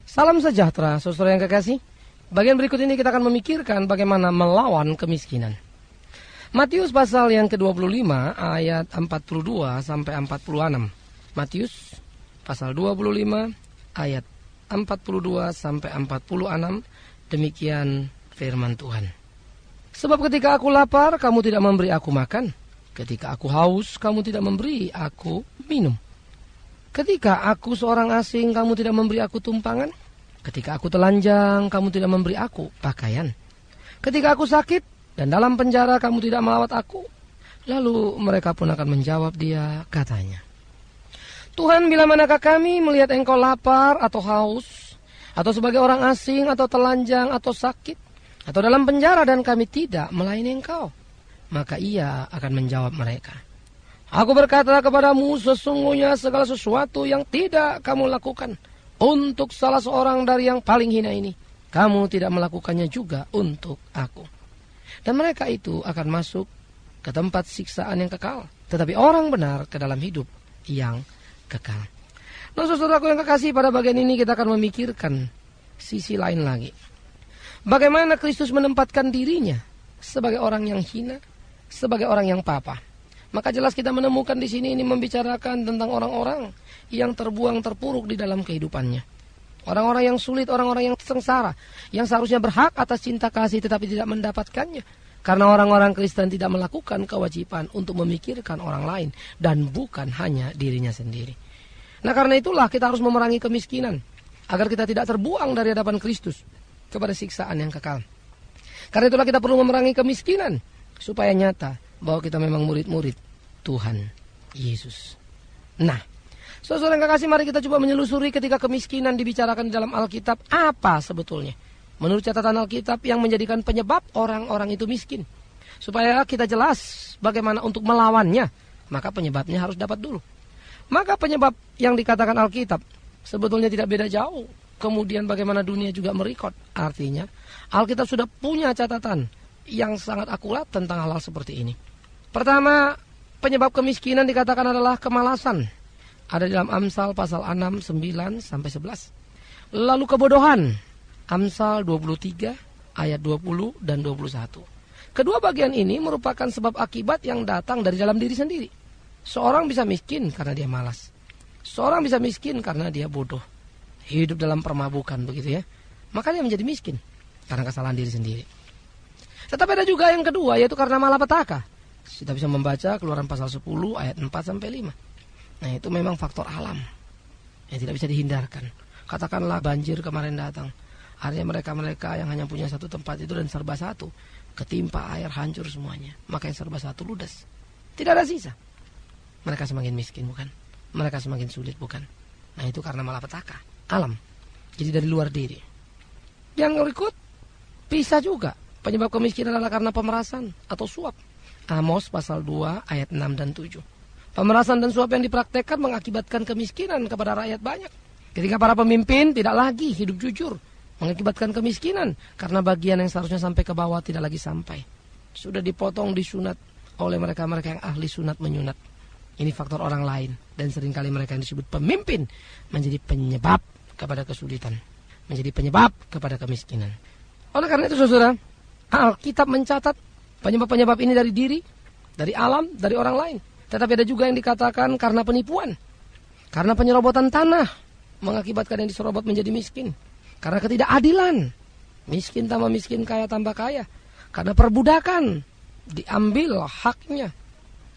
Salam sejahtera, saudara yang kekasih. Bagian berikut ini kita akan memikirkan bagaimana melawan kemiskinan. Matius pasal yang ke-25 ayat 42 sampai 46. Matius pasal 25 ayat 42 sampai 46. Demikian firman Tuhan. Sebab ketika aku lapar, kamu tidak memberi aku makan. Ketika aku haus, kamu tidak memberi aku minum. Ketika aku seorang asing, kamu tidak memberi aku tumpangan. Ketika aku telanjang, kamu tidak memberi aku pakaian. Ketika aku sakit dan dalam penjara, kamu tidak melawat aku. Lalu mereka pun akan menjawab dia, katanya, Tuhan, bila manakah kami melihat engkau lapar atau haus, atau sebagai orang asing, atau telanjang, atau sakit, atau dalam penjara dan kami tidak melayani engkau? Maka ia akan menjawab mereka, Aku berkata kepadamu, sesungguhnya segala sesuatu yang tidak kamu lakukan untuk salah seorang dari yang paling hina ini, kamu tidak melakukannya juga untuk aku. Dan mereka itu akan masuk ke tempat siksaan yang kekal, tetapi orang benar ke dalam hidup yang kekal. Nah, saudaraku yang kekasih, pada bagian ini kita akan memikirkan sisi lain lagi. Bagaimana Kristus menempatkan dirinya sebagai orang yang hina, sebagai orang yang papa. Maka jelas kita menemukan di sini ini membicarakan tentang orang-orang yang terbuang terpuruk di dalam kehidupannya. Orang-orang yang sulit, orang-orang yang sengsara, yang seharusnya berhak atas cinta kasih tetapi tidak mendapatkannya. Karena orang-orang Kristen tidak melakukan kewajiban untuk memikirkan orang lain dan bukan hanya dirinya sendiri. Nah, karena itulah kita harus memerangi kemiskinan agar kita tidak terbuang dari hadapan Kristus kepada siksaan yang kekal. Karena itulah kita perlu memerangi kemiskinan supaya nyata bahwa kita memang murid-murid Tuhan Yesus. Nah, saudara yang kekasih, mari kita coba menyelusuri ketika kemiskinan dibicarakan di dalam Alkitab, apa sebetulnya menurut catatan Alkitab yang menjadikan penyebab orang-orang itu miskin. Supaya kita jelas bagaimana untuk melawannya, maka penyebabnya harus dapat dulu. Maka penyebab yang dikatakan Alkitab sebetulnya tidak beda jauh. Kemudian bagaimana dunia juga merekod. Artinya Alkitab sudah punya catatan yang sangat akurat tentang hal-hal seperti ini. Pertama, penyebab kemiskinan dikatakan adalah kemalasan. Ada di dalam Amsal pasal 6, 9 sampai 11. Lalu kebodohan. Amsal 23 ayat 20 dan 21. Kedua bagian ini merupakan sebab akibat yang datang dari dalam diri sendiri. Seorang bisa miskin karena dia malas. Seorang bisa miskin karena dia bodoh. Hidup dalam permabukan begitu ya. Maka dia menjadi miskin karena kesalahan diri sendiri. Tetapi ada juga yang kedua, yaitu karena malapetaka. Kita bisa membaca Keluaran pasal 10 ayat 4 sampai 5. Nah, itu memang faktor alam yang tidak bisa dihindarkan. Katakanlah banjir kemarin datang. Artinya mereka-mereka yang hanya punya satu tempat itu dan serba satu, ketimpa air, hancur semuanya. Maka yang serba satu ludes. Tidak ada sisa. Mereka semakin miskin, bukan? Mereka semakin sulit, bukan? Nah, itu karena malapetaka alam. Jadi dari luar diri. Yang berikut bisa juga penyebab kemiskinan adalah karena pemerasan atau suap. Amos pasal 2 ayat 6 dan 7. Pemerasan dan suap yang dipraktekkan mengakibatkan kemiskinan kepada rakyat banyak. Ketika para pemimpin tidak lagi hidup jujur, mengakibatkan kemiskinan karena bagian yang seharusnya sampai ke bawah tidak lagi sampai. Sudah dipotong, disunat oleh mereka-mereka yang ahli sunat menyunat. Ini faktor orang lain, dan seringkali mereka yang disebut pemimpin menjadi penyebab kepada kesulitan, menjadi penyebab kepada kemiskinan. Oleh karena itu saudara, Alkitab mencatat penyebab-penyebab ini dari diri, dari alam, dari orang lain. Tetapi ada juga yang dikatakan karena penipuan, karena penyerobotan tanah mengakibatkan yang diserobot menjadi miskin, karena ketidakadilan, miskin tambah miskin, kaya tambah kaya, karena perbudakan, diambil haknya,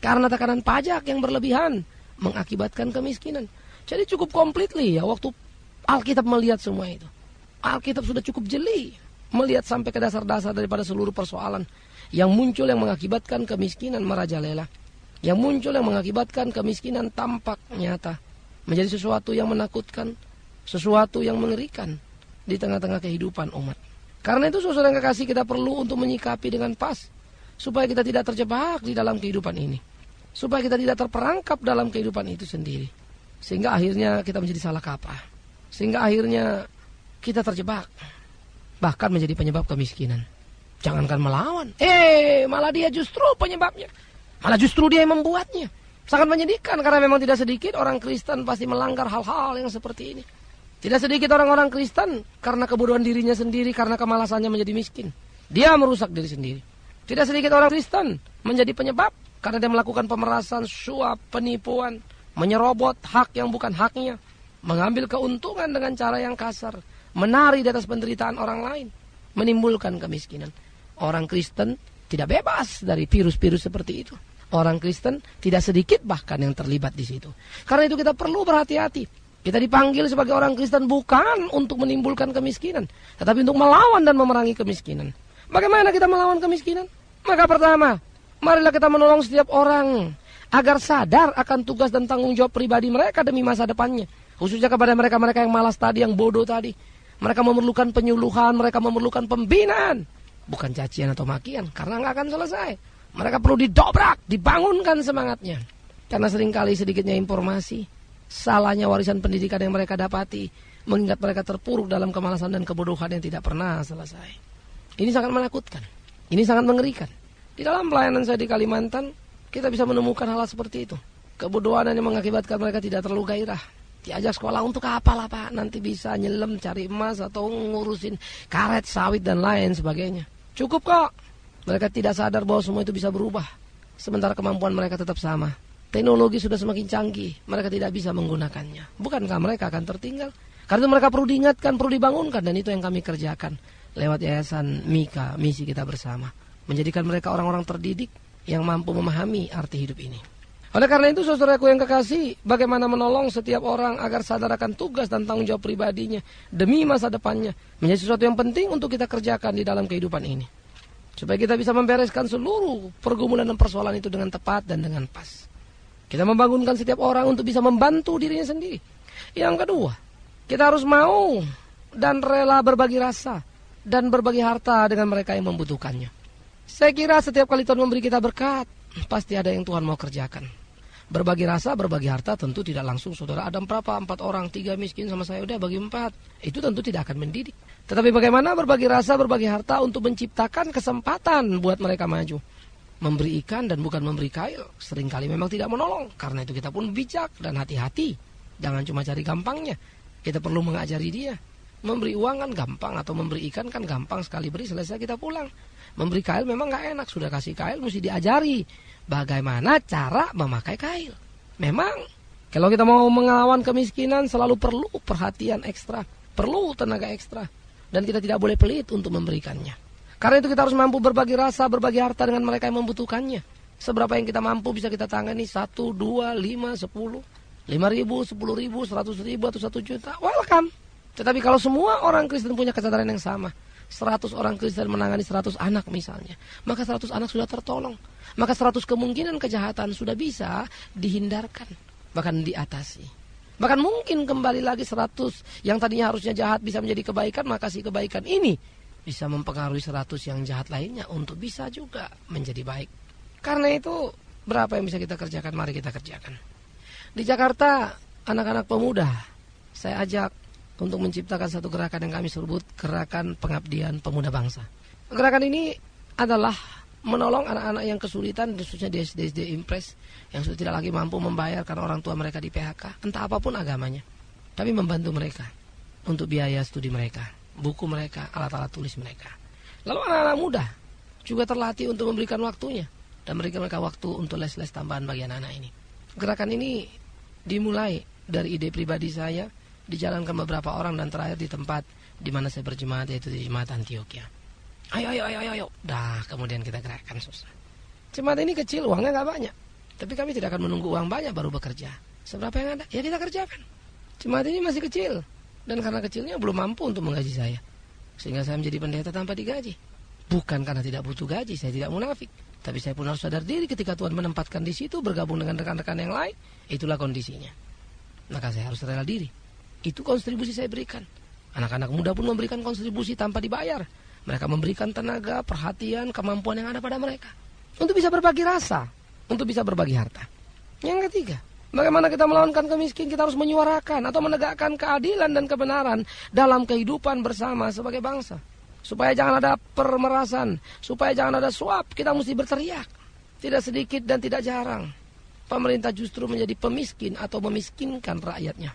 karena tekanan pajak yang berlebihan mengakibatkan kemiskinan. Jadi cukup completely ya waktu Alkitab melihat semua itu. Alkitab sudah cukup jeli melihat sampai ke dasar-dasar daripada seluruh persoalan yang muncul yang mengakibatkan kemiskinan merajalela, yang muncul yang mengakibatkan kemiskinan tampak nyata, menjadi sesuatu yang menakutkan, sesuatu yang mengerikan di tengah-tengah kehidupan umat. Karena itu saudara yang kekasih, kita perlu untuk menyikapi dengan pas supaya kita tidak terjebak di dalam kehidupan ini, supaya kita tidak terperangkap dalam kehidupan itu sendiri, sehingga akhirnya kita menjadi salah kaprah, sehingga akhirnya kita terjebak bahkan menjadi penyebab kemiskinan. Jangankan melawan, malah dia justru penyebabnya, malah justru dia yang membuatnya. Sangat menyedihkan karena memang tidak sedikit orang Kristen pasti melanggar hal-hal yang seperti ini. Tidak sedikit orang-orang Kristen karena kebodohan dirinya sendiri, karena kemalasannya menjadi miskin. Dia merusak diri sendiri. Tidak sedikit orang Kristen menjadi penyebab karena dia melakukan pemerasan, suap, penipuan, menyerobot hak yang bukan haknya, mengambil keuntungan dengan cara yang kasar, menari di atas penderitaan orang lain, menimbulkan kemiskinan. Orang Kristen tidak bebas dari virus-virus seperti itu. Orang Kristen tidak sedikit bahkan yang terlibat di situ. Karena itu kita perlu berhati-hati. Kita dipanggil sebagai orang Kristen bukan untuk menimbulkan kemiskinan, tetapi untuk melawan dan memerangi kemiskinan. Bagaimana kita melawan kemiskinan? Maka pertama, marilah kita menolong setiap orang agar sadar akan tugas dan tanggung jawab pribadi mereka demi masa depannya. Khususnya kepada mereka-mereka yang malas tadi, yang bodoh tadi. Mereka memerlukan penyuluhan, mereka memerlukan pembinaan. Bukan cacian atau makian, karena nggak akan selesai. Mereka perlu didobrak, dibangunkan semangatnya. Karena seringkali sedikitnya informasi, salahnya warisan pendidikan yang mereka dapati, mengingat mereka terpuruk dalam kemalasan dan kebodohan yang tidak pernah selesai. Ini sangat menakutkan, ini sangat mengerikan. Di dalam pelayanan saya di Kalimantan, kita bisa menemukan hal seperti itu. Kebodohan yang mengakibatkan mereka tidak terlalu gairah. Diajak sekolah untuk apalah Pak, nanti bisa nyelam cari emas atau ngurusin karet, sawit dan lain sebagainya. Cukup kok. Mereka tidak sadar bahwa semua itu bisa berubah, sementara kemampuan mereka tetap sama. Teknologi sudah semakin canggih, mereka tidak bisa menggunakannya. Bukankah mereka akan tertinggal? Karena itu mereka perlu diingatkan, perlu dibangunkan, dan itu yang kami kerjakan lewat Yayasan Mika, misi kita bersama. Menjadikan mereka orang-orang terdidik yang mampu memahami arti hidup ini. Oleh karena itu, saudaraku yang kekasih, bagaimana menolong setiap orang agar sadar akan tugas dan tanggung jawab pribadinya demi masa depannya menjadi sesuatu yang penting untuk kita kerjakan di dalam kehidupan ini. Supaya kita bisa membereskan seluruh pergumulan dan persoalan itu dengan tepat dan dengan pas. Kita membangunkan setiap orang untuk bisa membantu dirinya sendiri. Yang kedua, kita harus mau dan rela berbagi rasa dan berbagi harta dengan mereka yang membutuhkannya. Saya kira setiap kali Tuhan memberi kita berkat, pasti ada yang Tuhan mau kerjakan. Berbagi rasa, berbagi harta tentu tidak langsung. Saudara, ada berapa? 4 orang, 3 miskin sama saya, udah bagi 4. Itu tentu tidak akan mendidik. Tetapi bagaimana berbagi rasa, berbagi harta untuk menciptakan kesempatan buat mereka maju. Memberi ikan dan bukan memberi kail seringkali memang tidak menolong. Karena itu kita pun bijak dan hati-hati. Jangan cuma cari gampangnya. Kita perlu mengajari dia. Memberi uang kan gampang, atau memberi ikan kan gampang, sekali beri selesai kita pulang. Memberi kail memang gak enak. Sudah kasih kail mesti diajari bagaimana cara memakai kail. Memang kalau kita mau melawan kemiskinan selalu perlu perhatian ekstra, perlu tenaga ekstra, dan kita tidak boleh pelit untuk memberikannya. Karena itu kita harus mampu berbagi rasa, berbagi harta dengan mereka yang membutuhkannya. Seberapa yang kita mampu bisa kita tangani, 1, 2, 5, 10, 5.000, 10.000, 100.000 atau 1 juta, welcome. Tetapi kalau semua orang Kristen punya kesadaran yang sama, 100 orang Kristen menangani 100 anak misalnya, maka 100 anak sudah tertolong. Maka 100 kemungkinan kejahatan sudah bisa dihindarkan, bahkan diatasi. Bahkan mungkin kembali lagi 100 yang tadinya harusnya jahat bisa menjadi kebaikan, maka si kebaikan ini bisa mempengaruhi 100 yang jahat lainnya untuk bisa juga menjadi baik. Karena itu berapa yang bisa kita kerjakan, mari kita kerjakan. Di Jakarta, anak-anak pemuda saya ajak untuk menciptakan satu gerakan yang kami sebut Gerakan Pengabdian Pemuda Bangsa. Gerakan ini adalah menolong anak-anak yang kesulitan, khususnya di SD Impres, yang sudah tidak lagi mampu membayar karena orang tua mereka di PHK, entah apapun agamanya. Tapi membantu mereka untuk biaya studi mereka, buku mereka, alat-alat tulis mereka. Lalu anak-anak muda juga terlatih untuk memberikan waktunya dan memberikan mereka waktu untuk les-les tambahan bagi anak-anak ini. Gerakan ini dimulai dari ide pribadi saya, dijalankan beberapa orang, dan terakhir di tempat di mana saya berjemaat, yaitu di Jemaat Antioquia. Ayo. Dah, kemudian kita gerakkan, susah. Jemaat ini kecil, uangnya nggak banyak. Tapi kami tidak akan menunggu uang banyak baru bekerja. Seberapa yang ada, ya kita kerjakan. Jemaat ini masih kecil, dan karena kecilnya belum mampu untuk menggaji saya. Sehingga saya menjadi pendeta tanpa digaji. Bukan karena tidak butuh gaji, saya tidak munafik. Tapi saya pun harus sadar diri ketika Tuhan menempatkan di situ, bergabung dengan rekan-rekan yang lain, itulah kondisinya. Maka saya harus rela diri. Itu kontribusi saya berikan. Anak-anak muda pun memberikan kontribusi tanpa dibayar. Mereka memberikan tenaga, perhatian, kemampuan yang ada pada mereka. Untuk bisa berbagi rasa, untuk bisa berbagi harta. Yang ketiga, bagaimana kita melawankan kemiskinan, kita harus menyuarakan atau menegakkan keadilan dan kebenaran dalam kehidupan bersama sebagai bangsa. Supaya jangan ada permerasan, supaya jangan ada suap, kita mesti berteriak. Tidak sedikit dan tidak jarang pemerintah justru menjadi pemiskin atau memiskinkan rakyatnya.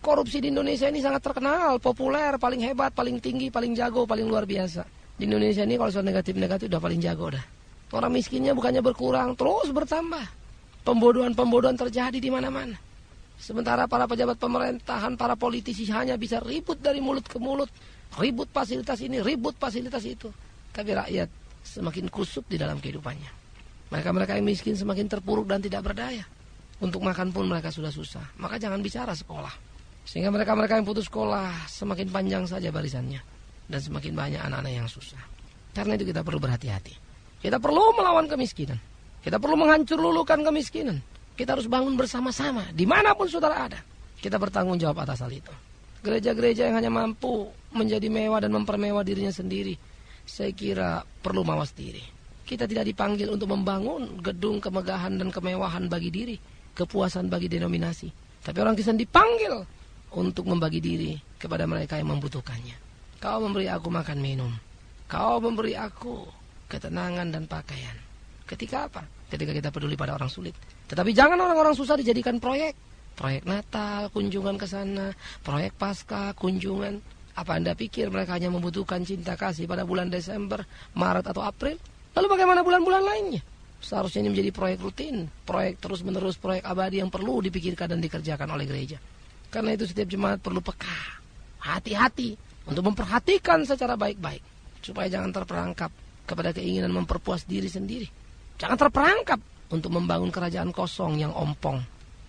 Korupsi di Indonesia ini sangat terkenal, populer, paling hebat, paling tinggi, paling jago, paling luar biasa. Di Indonesia ini kalau soal negatif-negatif udah paling jago dah. Orang miskinnya bukannya berkurang, terus bertambah. Pembodohan-pembodohan terjadi di mana-mana. Sementara para pejabat pemerintahan, para politisi hanya bisa ribut dari mulut ke mulut. Ribut fasilitas ini, ribut fasilitas itu. Tapi rakyat semakin kusut di dalam kehidupannya. Mereka-mereka yang miskin semakin terpuruk dan tidak berdaya. Untuk makan pun mereka sudah susah. Maka jangan bicara sekolah. Sehingga mereka-mereka yang putus sekolah semakin panjang saja barisannya. Dan semakin banyak anak-anak yang susah. Karena itu kita perlu berhati-hati. Kita perlu melawan kemiskinan. Kita perlu menghancur lulukan kemiskinan. Kita harus bangun bersama-sama. Dimanapun saudara ada. Kita bertanggung jawab atas hal itu. Gereja-gereja yang hanya mampu menjadi mewah dan mempermewah dirinya sendiri, saya kira perlu mawas diri. Kita tidak dipanggil untuk membangun gedung kemegahan dan kemewahan bagi diri, kepuasan bagi denominasi. Tapi orang Kristen dipanggil untuk membagi diri kepada mereka yang membutuhkannya. Kau memberi aku makan minum. Kau memberi aku ketenangan dan pakaian. Ketika apa? Ketika kita peduli pada orang sulit. Tetapi jangan orang-orang susah dijadikan proyek. Proyek Natal, kunjungan ke sana. Proyek Paskah, kunjungan. Apa Anda pikir mereka hanya membutuhkan cinta kasih pada bulan Desember, Maret atau April? Lalu bagaimana bulan-bulan lainnya? Seharusnya ini menjadi proyek rutin. Proyek terus-menerus, proyek abadi yang perlu dipikirkan dan dikerjakan oleh gereja. Karena itu setiap jemaat perlu peka, hati-hati untuk memperhatikan secara baik-baik. Supaya jangan terperangkap kepada keinginan memperpuas diri sendiri. Jangan terperangkap untuk membangun kerajaan kosong yang ompong,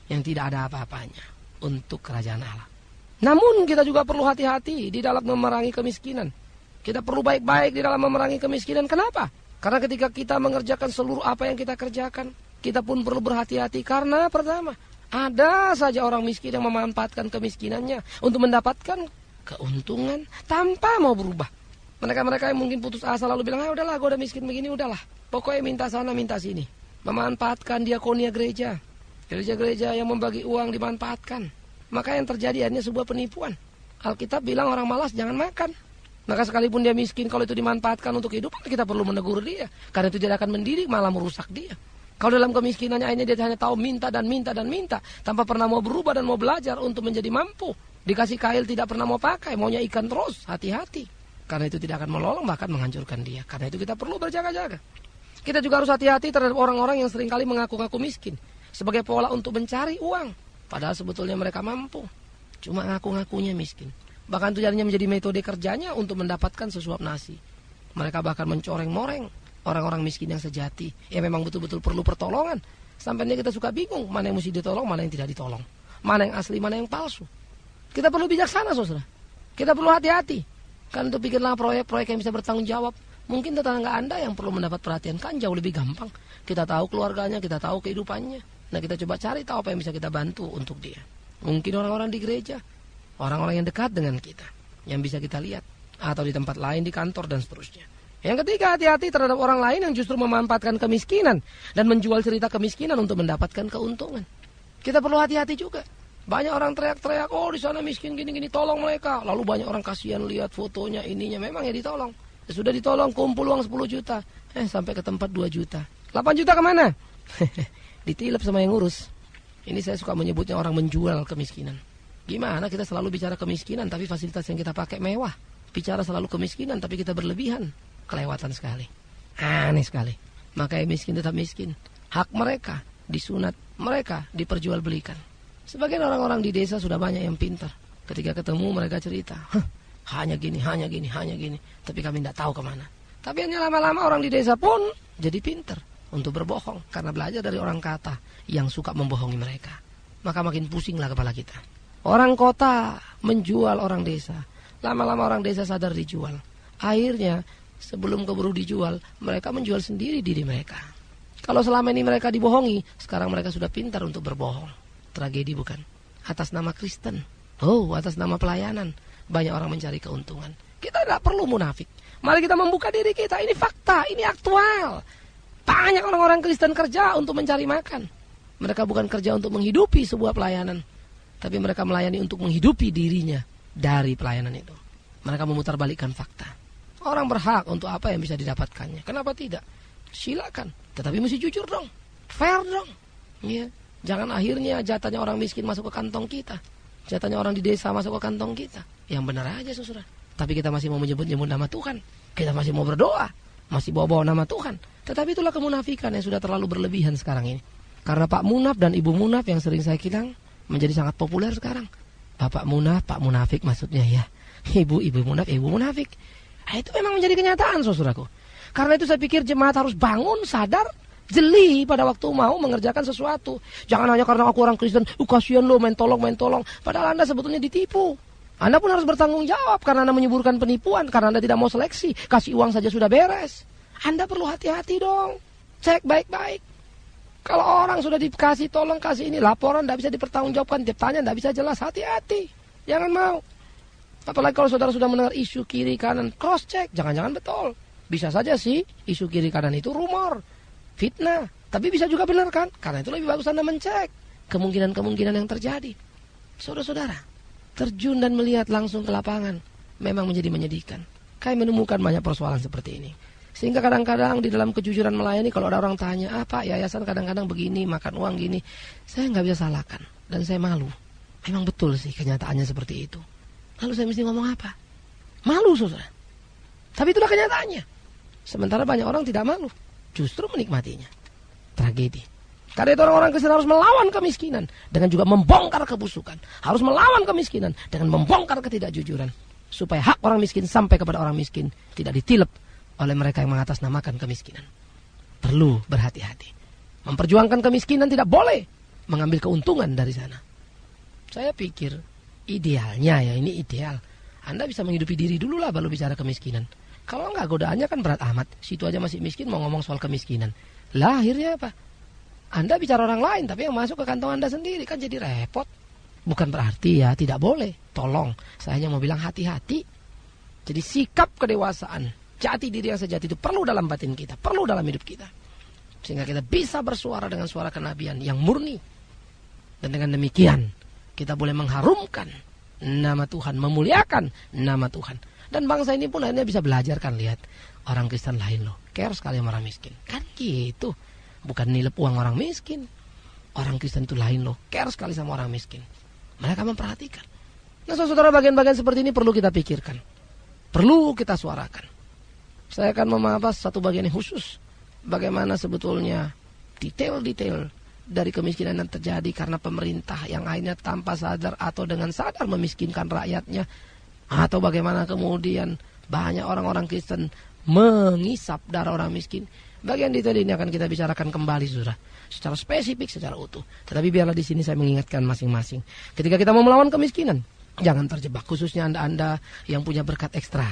yang tidak ada apa-apanya untuk kerajaan Allah. Namun kita juga perlu hati-hati di dalam memerangi kemiskinan. Kita perlu baik-baik di dalam memerangi kemiskinan. Kenapa? Karena ketika kita mengerjakan seluruh apa yang kita kerjakan, kita pun perlu berhati-hati. Karena pertama, ada saja orang miskin yang memanfaatkan kemiskinannya untuk mendapatkan keuntungan tanpa mau berubah. Mereka-mereka yang mungkin putus asa lalu bilang, udahlah gue udah miskin begini, udahlah. Pokoknya minta sana, minta sini. Memanfaatkan diakonia gereja. Gereja-gereja yang membagi uang dimanfaatkan. Maka yang terjadi akhirnya sebuah penipuan. Alkitab bilang orang malas jangan makan. Maka sekalipun dia miskin, kalau itu dimanfaatkan untuk kehidupan, kita perlu menegur dia. Karena itu tidak akan mendidik, malah merusak dia. Kalau dalam kemiskinannya akhirnya dia hanya tahu minta dan minta dan minta, tanpa pernah mau berubah dan mau belajar untuk menjadi mampu. Dikasih kail tidak pernah mau pakai, maunya ikan terus, hati-hati. Karena itu tidak akan menolong, bahkan menghancurkan dia. Karena itu kita perlu berjaga-jaga. Kita juga harus hati-hati terhadap orang-orang yang seringkali mengaku-ngaku miskin sebagai pola untuk mencari uang. Padahal sebetulnya mereka mampu. Cuma ngaku-ngakunya miskin. Bahkan tujuannya menjadi metode kerjanya untuk mendapatkan sesuap nasi. Mereka bahkan mencoreng-moreng orang-orang miskin yang sejati, yang memang betul-betul perlu pertolongan. Sampai kita suka bingung, mana yang mesti ditolong, mana yang tidak ditolong. Mana yang asli, mana yang palsu. Kita perlu bijaksana, saudara. Kita perlu hati-hati. Kan untuk bikinlah proyek-proyek yang bisa bertanggung jawab. Mungkin tetangga Anda yang perlu mendapat perhatian, kan jauh lebih gampang. Kita tahu keluarganya, kita tahu kehidupannya. Nah, kita coba cari tahu apa yang bisa kita bantu untuk dia. Mungkin orang-orang di gereja, orang-orang yang dekat dengan kita, yang bisa kita lihat. Atau di tempat lain, di kantor, dan seterusnya. Yang ketiga, hati-hati terhadap orang lain yang justru memanfaatkan kemiskinan dan menjual cerita kemiskinan untuk mendapatkan keuntungan. Kita perlu hati-hati juga. Banyak orang teriak-teriak, oh di sana miskin gini-gini, tolong mereka. Lalu banyak orang kasihan lihat fotonya, ininya, memang ya ditolong. Sudah ditolong, kumpul uang 10 juta. Sampai ke tempat 2 juta. 8 juta kemana? Ditilep sama yang ngurus. Ini saya suka menyebutnya orang menjual kemiskinan. Gimana kita selalu bicara kemiskinan, tapi fasilitas yang kita pakai mewah. Bicara selalu kemiskinan, tapi kita berlebihan. Kelewatan sekali. Aneh sekali. Makanya miskin tetap miskin. Hak mereka disunat, mereka diperjualbelikan. Sebagian orang-orang di desa sudah banyak yang pintar. Ketika ketemu mereka cerita, hanya gini, hanya gini, hanya gini. Tapi kami tidak tahu kemana. Tapi hanya lama-lama orang di desa pun jadi pintar untuk berbohong. Karena belajar dari orang kata yang suka membohongi mereka. Maka makin pusinglah kepala kita. Orang kota menjual orang desa. Lama-lama orang desa sadar dijual. Akhirnya sebelum keburu dijual, mereka menjual sendiri diri mereka. Kalau selama ini mereka dibohongi, sekarang mereka sudah pintar untuk berbohong. Tragedi bukan? Atas nama Kristen. Atas nama pelayanan. Banyak orang mencari keuntungan. Kita tidak perlu munafik. Mari kita membuka diri kita. Ini fakta, ini aktual. Banyak orang-orang Kristen kerja untuk mencari makan. Mereka bukan kerja untuk menghidupi sebuah pelayanan. Tapi mereka melayani untuk menghidupi dirinya dari pelayanan itu. Mereka memutarbalikkan fakta. Orang berhak untuk apa yang bisa didapatkannya. Kenapa tidak? Silakan. Tetapi mesti jujur dong. Fair dong. Ya. Jangan akhirnya jatahnya orang miskin masuk ke kantong kita. Jatahnya orang di desa masuk ke kantong kita. Yang benar aja saudara. Tapi kita masih mau menyebut-nyebut nama Tuhan. Kita masih mau berdoa. Masih bawa-bawa nama Tuhan. Tetapi itulah kemunafikan yang sudah terlalu berlebihan sekarang ini. Karena Pak Munaf dan Ibu Munaf yang sering saya bilang menjadi sangat populer sekarang. Bapak Munaf, Pak Munafik maksudnya ya. Ibu Munaf, Ibu Munafik. Nah, itu memang menjadi kenyataan saudaraku. Karena itu saya pikir jemaat harus bangun, sadar, jeli pada waktu mau mengerjakan sesuatu. Jangan hanya karena aku orang Kristen, kasihan lo main tolong. Padahal Anda sebetulnya ditipu. Anda pun harus bertanggung jawab karena Anda menyuburkan penipuan, karena Anda tidak mau seleksi. Kasih uang saja sudah beres. Anda perlu hati-hati dong. Cek baik-baik. Kalau orang sudah dikasih tolong, kasih ini, laporan tidak bisa dipertanggungjawabkan, tiap tanya tidak bisa jelas, hati-hati. Jangan mau. Apalagi kalau saudara sudah mendengar isu kiri kanan, cross check, jangan-jangan betul. Bisa saja sih isu kiri kanan itu rumor, fitnah, tapi bisa juga benar kan? Karena itu lebih bagus Anda mencek kemungkinan-kemungkinan yang terjadi. Saudara-saudara, terjun dan melihat langsung ke lapangan memang menjadi menyedihkan. Kami menemukan banyak persoalan seperti ini. Sehingga kadang-kadang di dalam kejujuran melayani, kalau ada orang tanya, Pak yayasan kadang-kadang begini, makan uang gini, saya nggak bisa salahkan dan saya malu. Memang betul sih kenyataannya seperti itu. Lalu saya mesti ngomong apa? Malu saudara. Tapi itulah kenyataannya. Sementara banyak orang tidak malu, justru menikmatinya. Tragedi. Karena itu orang-orang Kristen harus melawan kemiskinan dengan juga membongkar kebusukan. Harus melawan kemiskinan dengan membongkar ketidakjujuran. Supaya hak orang miskin sampai kepada orang miskin tidak ditilep oleh mereka yang mengatasnamakan kemiskinan. Perlu berhati-hati. Memperjuangkan kemiskinan tidak boleh mengambil keuntungan dari sana. Saya pikir idealnya ya, ini ideal. Anda bisa menghidupi diri dulu lah baru bicara kemiskinan. Kalau enggak, godaannya kan berat amat. Situ aja masih miskin mau ngomong soal kemiskinan. Lah akhirnya apa? Anda bicara orang lain tapi yang masuk ke kantong Anda sendiri kan jadi repot. Bukan berarti ya tidak boleh. Tolong, saya hanya mau bilang hati-hati. Jadi sikap kedewasaan, jati diri yang sejati itu perlu dalam batin kita, perlu dalam hidup kita. Sehingga kita bisa bersuara dengan suara kenabian yang murni. Dan dengan demikian kita boleh mengharumkan nama Tuhan, memuliakan nama Tuhan. Dan bangsa ini pun akhirnya bisa belajar kan, lihat orang Kristen lain loh, care sekali sama orang miskin. Kan gitu. Bukan nilep uang orang miskin. Orang Kristen itu lain loh, care sekali sama orang miskin. Mereka memperhatikan. Nah saudara, bagian-bagian seperti ini perlu kita pikirkan. Perlu kita suarakan. Saya akan membahas satu bagian yang khusus. Bagaimana sebetulnya detail-detail dari kemiskinan yang terjadi karena pemerintah yang akhirnya tanpa sadar atau dengan sadar memiskinkan rakyatnya. Atau bagaimana kemudian banyak orang-orang Kristen mengisap darah orang miskin. Bagian detail ini akan kita bicarakan kembali saudara, secara spesifik, secara utuh. Tetapi biarlah di sini saya mengingatkan masing-masing. Ketika kita mau melawan kemiskinan, jangan terjebak, khususnya anda-anda yang punya berkat ekstra.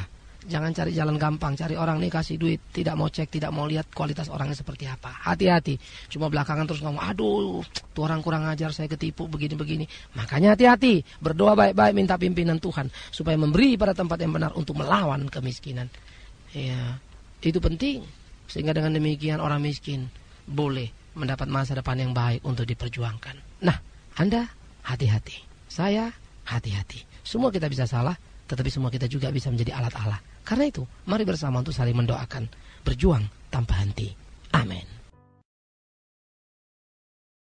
Jangan cari jalan gampang, cari orang nih kasih duit, tidak mau cek, tidak mau lihat kualitas orangnya seperti apa. Hati-hati, cuma belakangan terus ngomong, aduh, tuh orang kurang ajar, saya ketipu, begini-begini. Makanya hati-hati, berdoa baik-baik, minta pimpinan Tuhan, supaya memberi pada tempat yang benar untuk melawan kemiskinan. Ya, itu penting. Sehingga dengan demikian orang miskin boleh mendapat masa depan yang baik untuk diperjuangkan. Nah, Anda hati-hati, saya hati-hati. Semua kita bisa salah, tetapi semua kita juga bisa menjadi alat Allah. Karena itu, mari bersama untuk saling mendoakan, berjuang tanpa henti. Amin.